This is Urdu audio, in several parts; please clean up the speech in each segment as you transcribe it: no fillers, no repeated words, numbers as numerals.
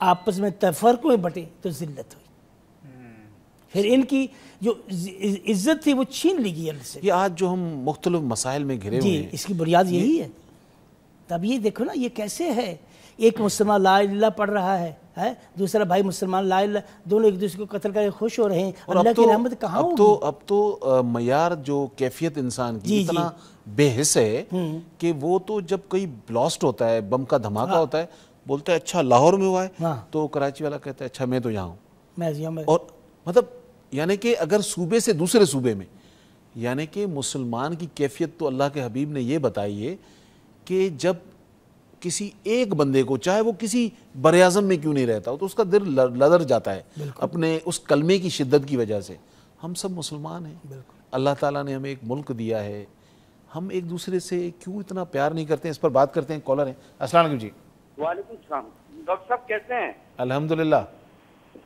آپس میں تفرقوں میں بٹے تو ذلت ہوئی، پھر ان کی جو عزت تھی وہ چھین لی گئی اللہ سے۔ یہ آج جو ہم مختلف مسائل میں گھرے ہوئے جی ہیں، اس کی بنیاد یہی ہے۔ تب یہ دیکھو نا یہ کیسے ہے، ایک مسلمان لا الہ الا اللہ پڑھ رہا ہے، دوسرا بھائی مسلمان لا الہ، دونوں ایک دوسرے کو قتل کر کے خوش ہو رہے ہیں، اللہ کی رحمت کہاں ہوگی؟ اب تو معیار جو کیفیت انسان کی اتنا بے حس ہے کہ وہ تو جب کوئی بلاسٹ ہوتا ہے، بم کا دھماکہ ہوتا ہے، بولتا ہے اچھا لاہور میں ہوا ہے، تو کراچی والا کہتا ہے اچھا میں تو یہاں ہوں۔ اور مطلب یعنی کہ اگر صوبے سے دوسرے صوبے میں، یعنی کہ مسلمان کی کیفیت تو اللہ کے حبیب نے یہ بتائی ہے کہ جب کسی ایک بندے کو، چاہے وہ کسی براعظم میں کیوں نہیں رہتا ہو، تو اس کا دل لرز جاتا ہے اپنے اس کلمے کی شدت کی وجہ سے۔ ہم سب مسلمان ہیں، اللہ تعالیٰ نے ہمیں ایک ملک دیا ہے، ہم ایک دوسرے سے کیوں اتنا پیار نہیں کرتے ہیں؟ اس پر بات کرتے ہیں، کالر ہیں۔ السلام علیکم جی۔ وعلیکم السلام ڈاکٹر صاحب، کیسے ہیں؟ الحمدللہ۔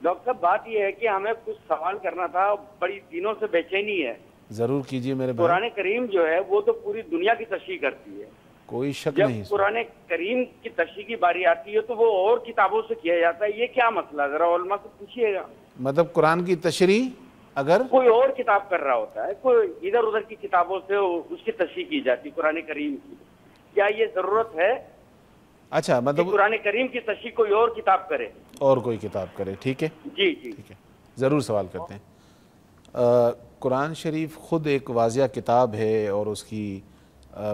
ڈاکٹر صاحب بات یہ ہے کہ ہمیں کچھ سوال کرنا تھا، بڑی دنوں سے بے چینی ہے۔ ضرور کیجئے میرے بھائی۔ قرآن کریم جو ہے وہ تو پوری دنیا کی تشریح کرتی ہے، کوئی شک جب نہیں۔ قرآن کریم کی تشریح کی باری آتی ہے تو وہ اور کتابوں سے کیا جاتا ہے، یہ کیا مسئلہ؟ ذرا علماء سے پوچھیے گا۔ مطلب قرآن کی تشریح اگر کوئی اور کتاب کر رہا ہوتا ہے، کوئی ادھر ادھر کی کتابوں سے اس کی تشریح کی جاتی ہے قرآن کریم کی، کیا یہ ضرورت ہے اچھا مطلب قرآن کریم کی تشریح کوئی اور کتاب کرے؟ اور کوئی کتاب کرے؟ ٹھیک ہے، جی جی ٹھیک ہے، ضرور سوال کرتے ہیں۔ قرآن شریف خود ایک واضح کتاب ہے، اور اس کی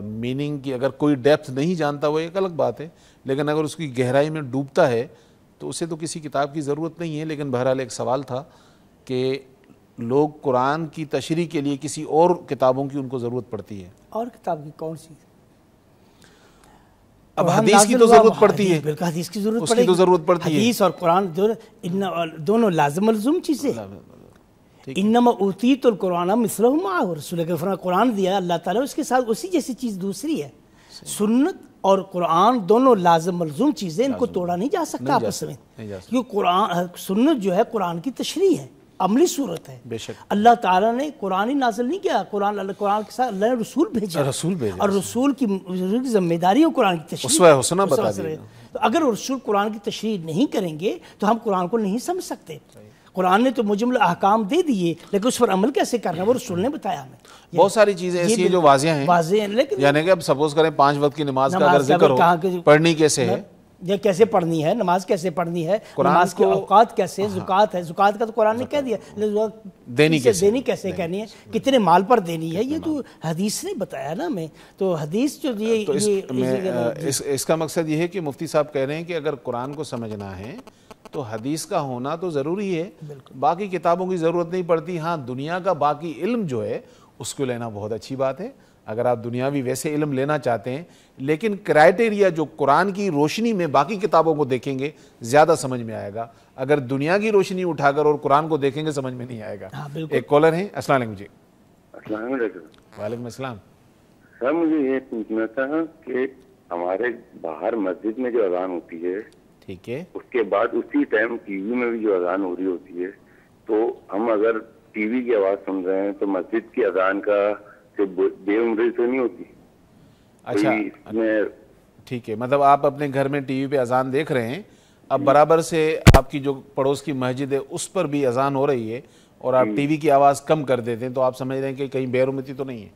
میننگ کی اگر کوئی ڈیپتھ نہیں جانتا وہ ایک الگ بات ہے، لیکن اگر اس کی گہرائی میں ڈوبتا ہے تو اسے تو کسی کتاب کی ضرورت نہیں ہے۔ لیکن بہرحال ایک سوال تھا کہ لوگ قرآن کی تشریح کے لیے کسی اور کتابوں کی ان کو ضرورت پڑتی ہے۔ اور کتاب کی کون سی؟ اب حدیث کی تو ضرورت پڑتی ہے، بالکل حدیث کی ضرورت اس کی تو ضرورت پڑتی ہے۔ حدیث اور قرآن دونوں لازم ملزوم چیزیں۔ انما اوتیت القرآن مثلہ معہ، رسول کے فرمایا قرآن دیا اللہ تعالیٰ، اس کے ساتھ اسی جیسی چیز دوسری ہے۔ سنت اور قرآن دونوں لازم ملزوم چیزیں، ان کو توڑا نہیں جا سکتا آپس میں، کیونکہ قرآن سنت جو ہے قرآن کی تشریح ہے، عملی صورت ہے۔ بے شک اللہ تعالیٰ نے قرآن ہی نازل نہیں کیا، قرآن کے ساتھ اللہ نے رسول بھیجا، اور رسول کی ذمہ داری ہے قرآن کی تشریح۔ اسوہ حسنہ بتا دیا۔ تو اگر رسول قرآن کی تشریح نہیں کریں گے تو ہم قرآن کو نہیں سمجھ سکتے۔ قرآن نے تو مجمل احکام دے دیے، لیکن اس پر عمل کیسے کرنا وہ رسول نے بتایا ہمیں۔ بہت ساری چیزیں ایسی ہیں جو واضح ہیں، لیکن یعنی کہ اب سپوز کریں 5 وقت کی نماز کا اگر ذکر ہو، پڑھنی کیسے ہے، یہ کیسے پڑھنی ہے، نماز کیسے پڑھنی ہے، نماز کے اوقات کیسے، زکوٰۃ ہے، زکوٰۃ کا تو قرآن نے کہہ دیا، دینی کیسے کہنی ہے، کتنے مال پر دینی ہے، یہ تو حدیث نے بتایا نا ہمیں۔ تو حدیث جو اس کا مقصد یہ ہے کہ مفتی صاحب کہہ رہے ہیں کہ اگر قرآن کو سمجھنا ہے تو حدیث کا ہونا تو ضروری ہے، باقی کتابوں کی ضرورت نہیں پڑتی۔ ہاں دنیا کا باقی علم جو ہے اس کو لینا بہت اچھی بات ہے، اگر آپ دنیاوی ویسے علم لینا چاہتے ہیں، لیکن کرائٹیریا جو قرآن کی روشنی میں باقی کتابوں کو دیکھیں گے زیادہ سمجھ میں آئے گا، اگر دنیا کی روشنی اٹھا کر اور قرآن کو دیکھیں گے سمجھ میں نہیں آئے گا۔ ایک کالر ہیں، السلام علیکم جی۔ السلام علیکم۔ وعلیکم السلام۔ سر مجھے یہ پوچھنا تھا کہ ہمارے باہر مسجد میں جو اذان ہوتی ہے، ٹھیک ہے، اس کے بعد اسی ٹائم ٹی وی میں بھی جو اذان ہو رہی ہوتی ہے، تو ہم اگر ٹی وی کی آواز سن رہے ہیں تو مسجد کی اذان کا بے عمری تو نہیں ہوتی؟ اچھا ٹھیک ہے، مطلب آپ اپنے گھر میں ٹی وی پہ اذان دیکھ رہے ہیں، اب برابر سے آپ کی جو پڑوس کی مسجد ہے اس پر بھی اذان ہو رہی ہے اور آپ ٹی وی کی آواز کم کر دیتے ہیں، تو آپ سمجھ رہے ہیں کہ کہیں بے حرمتی تو نہیں ہے؟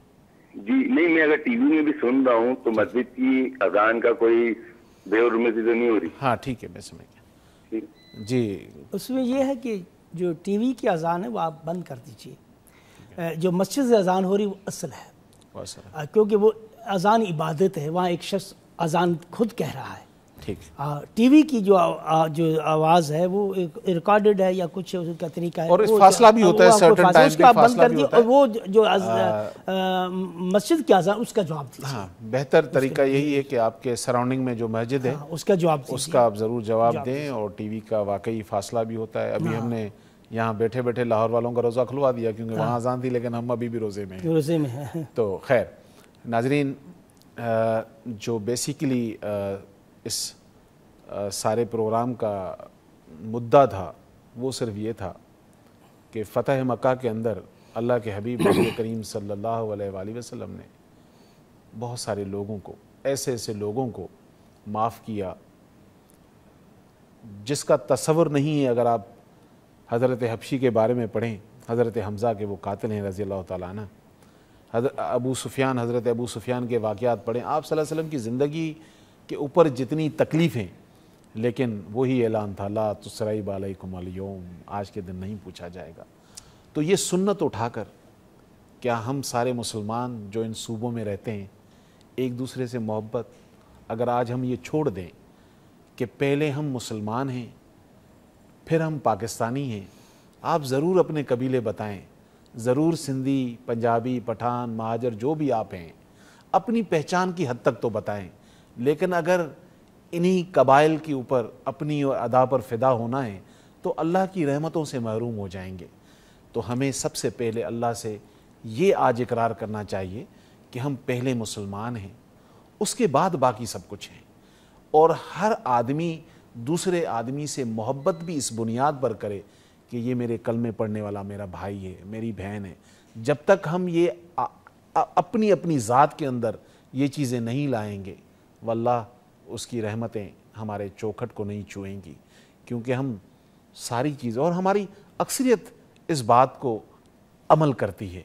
جی نہیں، میں اگر ٹی وی میں بھی سن رہا ہوں تو مسجد کی اذان کا کوئی بے حرمتی تو نہیں ہو رہی؟ ہاں ٹھیک ہے، میں سمجھ گیا جی۔ اس میں یہ ہے کہ جو ٹی وی کی اذان ہے وہ آپ بند کر دیجئے، جو مسجد سے اذان ہو رہی وہ اصل ہے، کیونکہ وہ اذان عبادت ہے، وہاں ایک شخص اذان خود کہہ رہا ہے۔ ٹی وی کی جو آواز ہے وہ ریکارڈڈ ہے یا کچھ اس کا طریقہ ہے، اور فاصلہ بھی ہوتا ہے، سرٹن ٹائم پہ فاصلہ بھی ہوتا ہے، اور وہ جو مسجد کی اذان اس کا جواب دیجیے۔ ہاں بہتر طریقہ یہی ہے کہ آپ کے سراؤنڈنگ میں جو مسجد ہے اس کا جواب دیجیے، اس کا آپ ضرور جواب دیں، اور ٹی وی کا واقعی فاصلہ بھی ہوتا ہے۔ ابھی ہم نے یہاں بیٹھے بیٹھے لاہور والوں کا روزہ کھلوا دیا کیونکہ وہاں اذان تھی، لیکن ہم ابھی بھی روزے میں ہیں۔ تو خیر ناظرین، جو بیسیکلی اس سارے پروگرام کا مدعا تھا وہ صرف یہ تھا کہ فتح مکہ کے اندر اللہ کے حبیب نبی کریم صلی اللہ علیہ وآلہ وسلم نے بہت سارے لوگوں کو، ایسے لوگوں کو معاف کیا جس کا تصور نہیں ہے. اگر آپ حضرت حبشی کے بارے میں پڑھیں, حضرت حمزہ کے وہ قاتل ہیں رضی اللہ تعالیٰ عنہ, حضرت ابو سفیان کے واقعات پڑھیں, آپ صلی اللہ علیہ وسلم کی زندگی کے اوپر جتنی تکلیفیں, لیکن وہی اعلان تھا لا تسریب علیکم الیوم, آج کے دن نہیں پوچھا جائے گا. تو یہ سنت اٹھا کر کیا ہم سارے مسلمان جو ان صوبوں میں رہتے ہیں ایک دوسرے سے محبت, اگر آج ہم یہ چھوڑ دیں کہ پہلے ہم مسلمان ہیں پھر ہم پاکستانی ہیں, آپ ضرور اپنے قبیلے بتائیں, ضرور سندھی, پنجابی, پٹھان, مہاجر جو بھی آپ ہیں اپنی پہچان کی حد تک تو بتائیں, لیکن اگر انہی قبائل کے اوپر اپنی ادا پر فدا ہونا ہے تو اللہ کی رحمتوں سے محروم ہو جائیں گے. تو ہمیں سب سے پہلے اللہ سے یہ آج اقرار کرنا چاہیے کہ ہم پہلے مسلمان ہیں, اس کے بعد باقی سب کچھ ہیں. اور ہر آدمی دوسرے آدمی سے محبت بھی اس بنیاد پر کرے کہ یہ میرے کلمے پڑھنے والا میرا بھائی ہے, میری بہن ہے. جب تک ہم یہ اپنی ذات کے اندر یہ چیزیں نہیں لائیں گے, واللہ اس کی رحمتیں ہمارے چوکھٹ کو نہیں چھوئیں گی, کیونکہ ہم ساری چیزیں, اور ہماری اکثریت اس بات کو عمل کرتی ہے.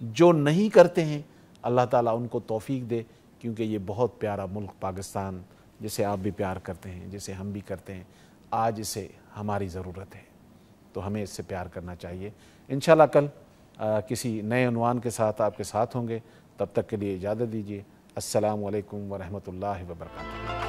جو نہیں کرتے ہیں اللہ تعالیٰ ان کو توفیق دے, کیونکہ یہ بہت پیارا ملک پاکستان, جسے آپ بھی پیار کرتے ہیں, جسے ہم بھی کرتے ہیں, آج اسے ہماری ضرورت ہے, تو ہمیں اس سے پیار کرنا چاہیے. انشاءاللہ کل کسی نئے عنوان کے ساتھ آپ کے ساتھ ہوں گے. تب تک کے لیے اجازت دیجیے. السلام علیکم ورحمۃ اللہ وبرکاتہ.